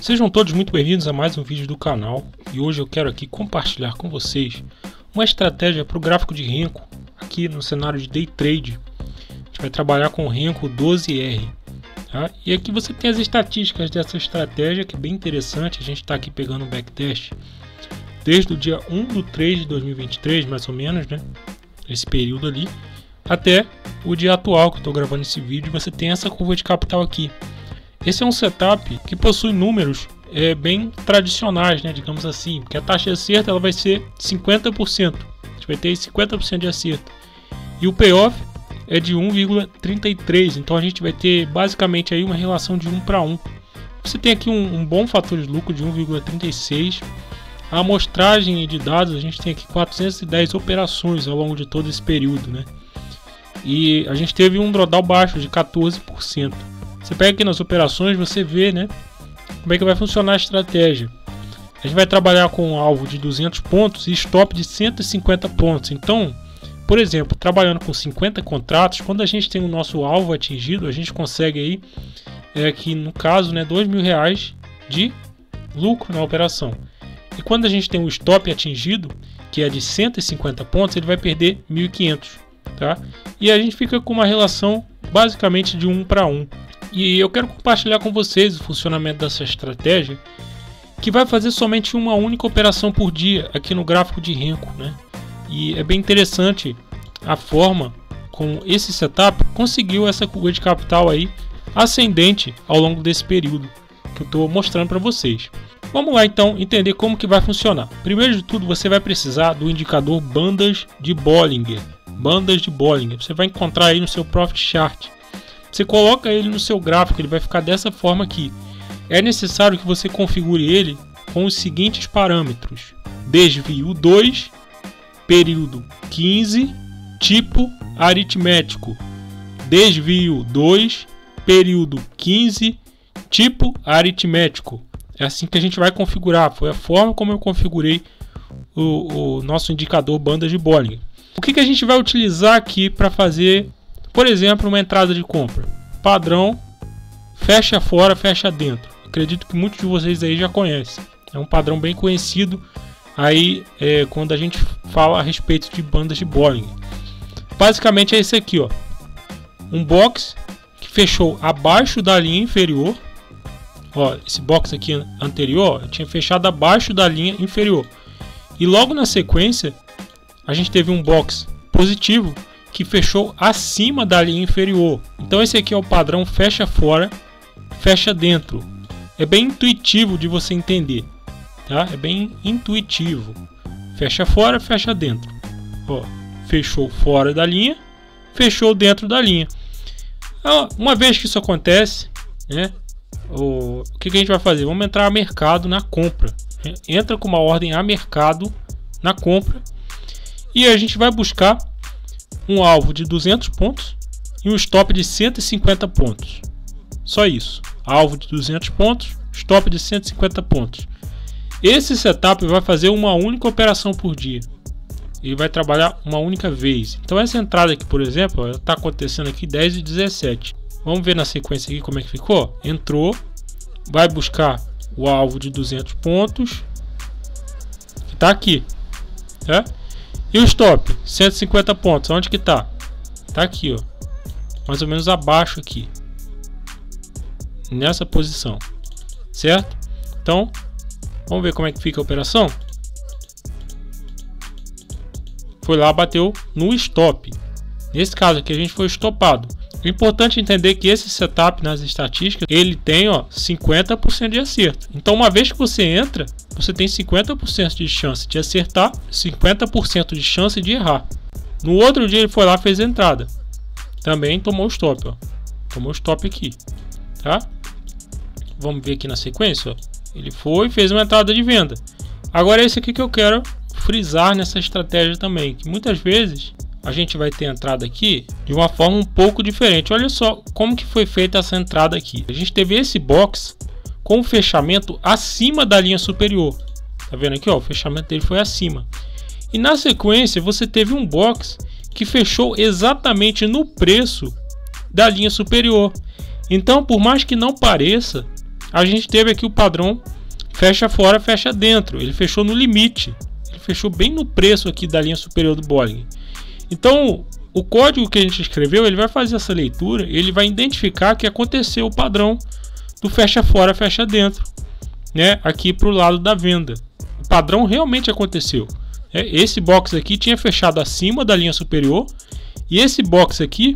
Sejam todos muito bem-vindos a mais um vídeo do canal e hoje eu quero aqui compartilhar com vocês uma estratégia para o gráfico de Renko aqui no cenário de Day Trade. A gente vai trabalhar com o Renko 12R, tá? E aqui você tem as estatísticas dessa estratégia, que é bem interessante. A gente está aqui pegando um backtest desde o dia 1/3 de 2023, mais ou menos, né? Esse período ali, até o dia atual que eu estou gravando esse vídeo. Você tem essa curva de capital aqui. Esse é um setup que possui números bem tradicionais, né, digamos assim, porque a taxa de acerto ela vai ser 50%, a gente vai ter 50% de acerto, e o payoff é de 1,33, então a gente vai ter basicamente aí uma relação de 1 para 1. Você tem aqui um bom fator de lucro de 1,36, a amostragem de dados a gente tem aqui 410 operações ao longo de todo esse período, né, e a gente teve um drawdown baixo de 14%. Você pega aqui nas operações, você vê, né, como é que vai funcionar a estratégia. A gente vai trabalhar com um alvo de 200 pontos e stop de 150 pontos. Então, por exemplo, trabalhando com 50 contratos, quando a gente tem o nosso alvo atingido, a gente consegue aí, aqui no caso, né, R$2.000 de lucro na operação. E quando a gente tem o stop atingido, que é de 150 pontos, ele vai perder 1.500, tá? E a gente fica com uma relação basicamente de 1 para 1. E eu quero compartilhar com vocês o funcionamento dessa estratégia, que vai fazer somente uma única operação por dia aqui no gráfico de Renko, né? E é bem interessante a forma como esse setup conseguiu essa curva de capital aí ascendente ao longo desse período que eu estou mostrando para vocês. Vamos lá então entender como que vai funcionar. Primeiro de tudo, você vai precisar do indicador bandas de Bollinger. Bandas de Bollinger, você vai encontrar aí no seu Profit Chart. Você coloca ele no seu gráfico, ele vai ficar dessa forma aqui. É necessário que você configure ele com os seguintes parâmetros: desvio 2, período 15, tipo aritmético. Desvio 2, período 15, tipo aritmético. É assim que a gente vai configurar. Foi a forma como eu configurei o nosso indicador bandas de Bollinger. O que a gente vai utilizar aqui para fazer, por exemplo, uma entrada de compra? Padrão, fecha fora, fecha dentro. Acredito que muitos de vocês aí já conhecem. É um padrão bem conhecido aí quando a gente fala a respeito de bandas de Bollinger. Basicamente é esse aqui, ó. Um box que fechou abaixo da linha inferior. Ó, esse box aqui anterior, ó, tinha fechado abaixo da linha inferior. E logo na sequência, a gente teve um box positivo que fechou acima da linha inferior. Então esse aqui é o padrão fecha fora, fecha dentro. É bem intuitivo de você entender, tá? É bem intuitivo. Fecha fora, fecha dentro. Ó, fechou fora da linha, fechou dentro da linha. Uma vez que isso acontece, né, o que a gente vai fazer? Vamos entrar a mercado na compra. Entra com uma ordem a mercado na compra e a gente vai buscar um alvo de 200 pontos e um stop de 150 pontos. Só isso. Alvo de 200 pontos, stop de 150 pontos. Esse setup vai fazer uma única operação por dia. Ele vai trabalhar uma única vez. Então essa entrada aqui, por exemplo, está acontecendo aqui 10h17. Vamos ver na sequência aqui como é que ficou. Entrou, vai buscar o alvo de 200 pontos, que está aqui, tá? E o stop, 150 pontos, onde que tá? Tá aqui, ó. Mais ou menos abaixo aqui. Nessa posição. Certo? Então, vamos ver como é que fica a operação. Foi lá, bateu no stop. Nesse caso aqui a gente foi estopado. É importante entender que esse setup nas estatísticas, ele tem, ó, 50% de acerto. Então uma vez que você entra, você tem 50% de chance de acertar, 50% de chance de errar. No outro dia ele foi lá, fez a entrada. Também tomou stop, ó. Tomou stop aqui, tá? Vamos ver aqui na sequência, ó. Ele foi, fez uma entrada de venda. Agora é esse aqui que eu quero frisar nessa estratégia também, que muitas vezes a gente vai ter entrada aqui de uma forma um pouco diferente. Olha só como que foi feita essa entrada aqui. A gente teve esse box com o fechamento acima da linha superior. Tá vendo aqui, ó, o fechamento dele foi acima. E na sequência você teve um box que fechou exatamente no preço da linha superior. Então, por mais que não pareça, a gente teve aqui o padrão fecha fora, fecha dentro. Ele fechou no limite, ele fechou bem no preço aqui da linha superior do Bollinger. Então o código que a gente escreveu, ele vai fazer essa leitura, ele vai identificar que aconteceu o padrão do fecha fora, fecha dentro, né, aqui para o lado da venda. O padrão realmente aconteceu. Esse box aqui tinha fechado acima da linha superior e esse box aqui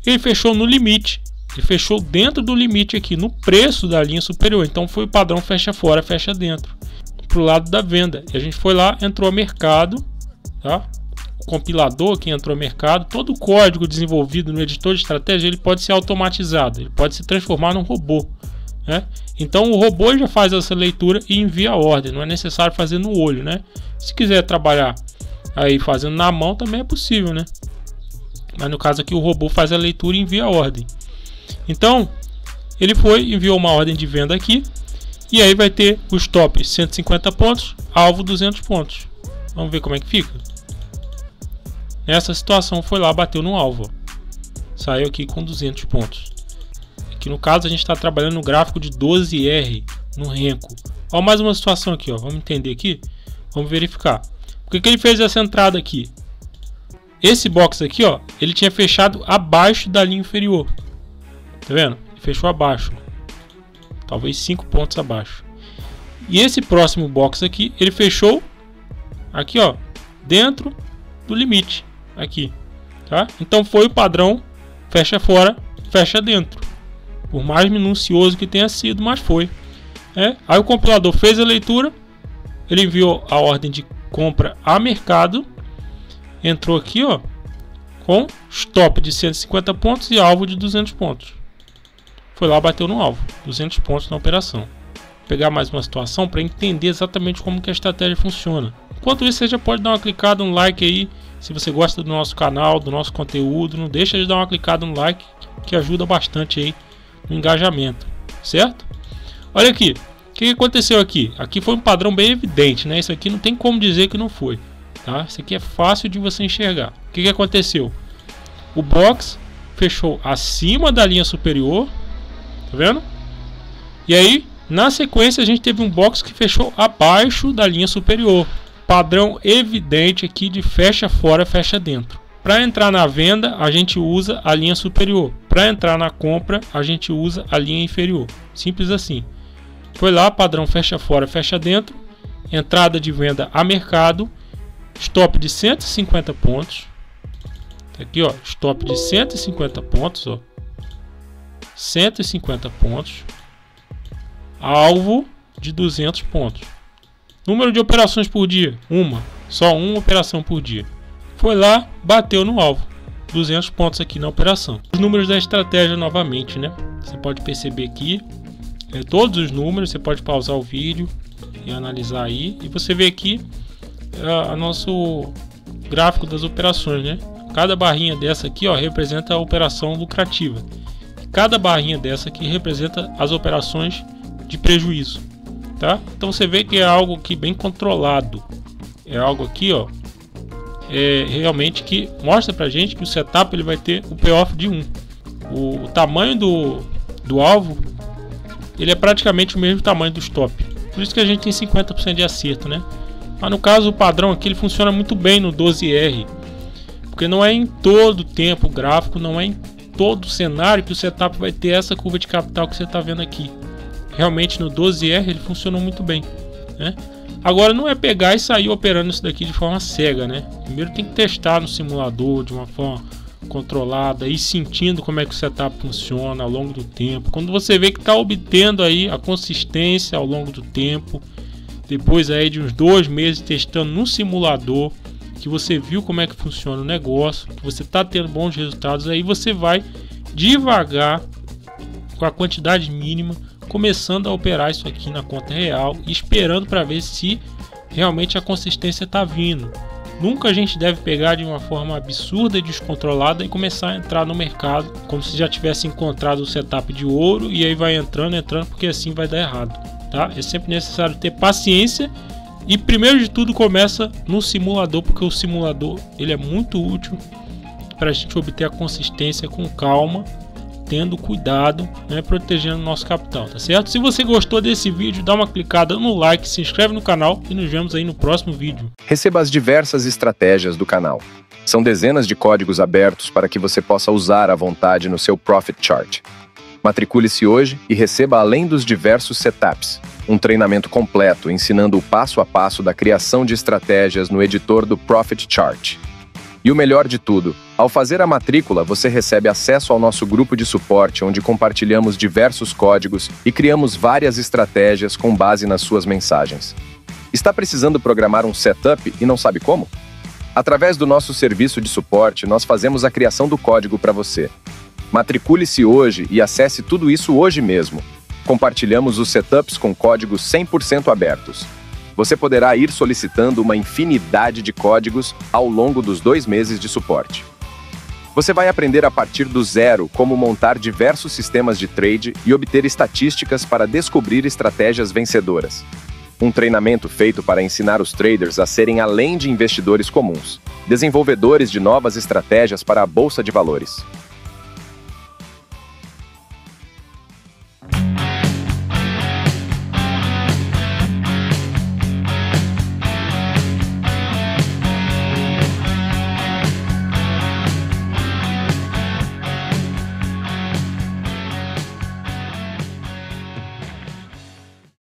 ele fechou no limite. Ele fechou dentro do limite aqui, no preço da linha superior. Então foi o padrão fecha fora, fecha dentro, para o lado da venda. E a gente foi lá, entrou a mercado, tá? O compilador que entrou a mercado, todo o código desenvolvido no editor de estratégia, ele pode ser automatizado, ele pode se transformar num robô, né? Então o robô já faz essa leitura e envia a ordem, não é necessário fazer no olho, né? Se quiser trabalhar aí fazendo na mão também é possível, né? Mas no caso aqui o robô faz a leitura e envia a ordem. Então ele enviou uma ordem de venda aqui e aí vai ter o stop 150 pontos, alvo 200 pontos. Vamos ver como é que fica. Nessa situação foi lá, bateu no alvo, ó. Saiu aqui com 200 pontos. Aqui no caso a gente está trabalhando no gráfico de 12R no Renko. Ó, mais uma situação aqui, ó. Vamos entender aqui, vamos verificar. Por que ele fez essa entrada aqui? Esse box aqui, ó, ele tinha fechado abaixo da linha inferior. Tá vendo? Ele fechou abaixo, talvez 5 pontos abaixo. E esse próximo box aqui, ele fechou aqui, ó, dentro do limite aqui, tá? Então foi o padrão fecha fora, fecha dentro. Por mais minucioso que tenha sido, mas foi. Aí o compilador fez a leitura, ele enviou a ordem de compra a mercado, entrou aqui, ó, com stop de 150 pontos e alvo de 200 pontos. Foi lá, bateu no alvo, 200 pontos na operação. Vou pegar mais uma situação para entender exatamente como que a estratégia funciona. Enquanto isso, você já pode dar uma clicada no like aí, se você gosta do nosso canal, do nosso conteúdo. Não deixa de dar uma clicada no like, que ajuda bastante aí no engajamento, certo? Olha aqui, o que aconteceu aqui? Aqui foi um padrão bem evidente, né? Isso aqui não tem como dizer que não foi, tá? Isso aqui é fácil de você enxergar. O que aconteceu? O box fechou acima da linha superior, tá vendo? E aí, na sequência, a gente teve um box que fechou abaixo da linha superior. Padrão evidente aqui de fecha fora, fecha dentro. Para entrar na venda, a gente usa a linha superior. Para entrar na compra, a gente usa a linha inferior. Simples assim. Foi lá, padrão fecha fora, fecha dentro. Entrada de venda a mercado. Stop de 150 pontos. Aqui, ó, stop de 150 pontos, ó. 150 pontos. Alvo de 200 pontos. Número de operações por dia, só uma operação por dia. Foi lá, bateu no alvo, 200 pontos aqui na operação. Os números da estratégia novamente, né? Você pode perceber aqui todos os números. Você pode pausar o vídeo e analisar aí, e você vê aqui a nosso gráfico das operações, né? Cada barrinha dessa aqui, ó, representa a operação lucrativa. Cada barrinha dessa aqui representa as operações de prejuízo, tá? Então você vê que é algo aqui bem controlado. É algo aqui, ó, realmente que mostra pra gente que o setup ele vai ter o payoff de 1. O tamanho do alvo, ele é praticamente o mesmo tamanho do stop. Por isso que a gente tem 50% de acerto, né? Mas no caso o padrão aqui ele funciona muito bem no 12R, porque não é em todo o tempo gráfico, não é em todo o cenário que o setup vai ter essa curva de capital que você está vendo aqui. Realmente no 12R ele funcionou muito bem, né? Agora não é pegar e sair operando isso daqui de forma cega, né? Primeiro tem que testar no simulador de uma forma controlada e sentindo como é que o setup funciona ao longo do tempo. Quando você vê que está obtendo aí a consistência ao longo do tempo, depois aí de uns 2 meses testando no simulador, que você viu como é que funciona o negócio, que você está tendo bons resultados, aí você vai devagar, com a quantidade mínima, começando a operar isso aqui na conta real e esperando para ver se realmente a consistência está vindo. Nunca a gente deve pegar de uma forma absurda e descontrolada e começar a entrar no mercado como se já tivesse encontrado o setup de ouro e aí vai entrando, porque assim vai dar errado, tá? É sempre necessário ter paciência e primeiro de tudo começa no simulador, porque o simulador ele é muito útil para a gente obter a consistência com calma, tendo cuidado, né, protegendo o nosso capital, tá certo? Se você gostou desse vídeo, dá uma clicada no like, se inscreve no canal e nos vemos aí no próximo vídeo. Receba as diversas estratégias do canal. São dezenas de códigos abertos para que você possa usar à vontade no seu Profit Chart. Matricule-se hoje e receba, além dos diversos setups, um treinamento completo ensinando o passo a passo da criação de estratégias no editor do Profit Chart. E o melhor de tudo, ao fazer a matrícula, você recebe acesso ao nosso grupo de suporte, onde compartilhamos diversos códigos e criamos várias estratégias com base nas suas mensagens. Está precisando programar um setup e não sabe como? Através do nosso serviço de suporte, nós fazemos a criação do código para você. Matricule-se hoje e acesse tudo isso hoje mesmo. Compartilhamos os setups com códigos 100% abertos. Você poderá ir solicitando uma infinidade de códigos ao longo dos 2 meses de suporte. Você vai aprender a partir do zero como montar diversos sistemas de trade e obter estatísticas para descobrir estratégias vencedoras. Um treinamento feito para ensinar os traders a serem além de investidores comuns, desenvolvedores de novas estratégias para a bolsa de valores.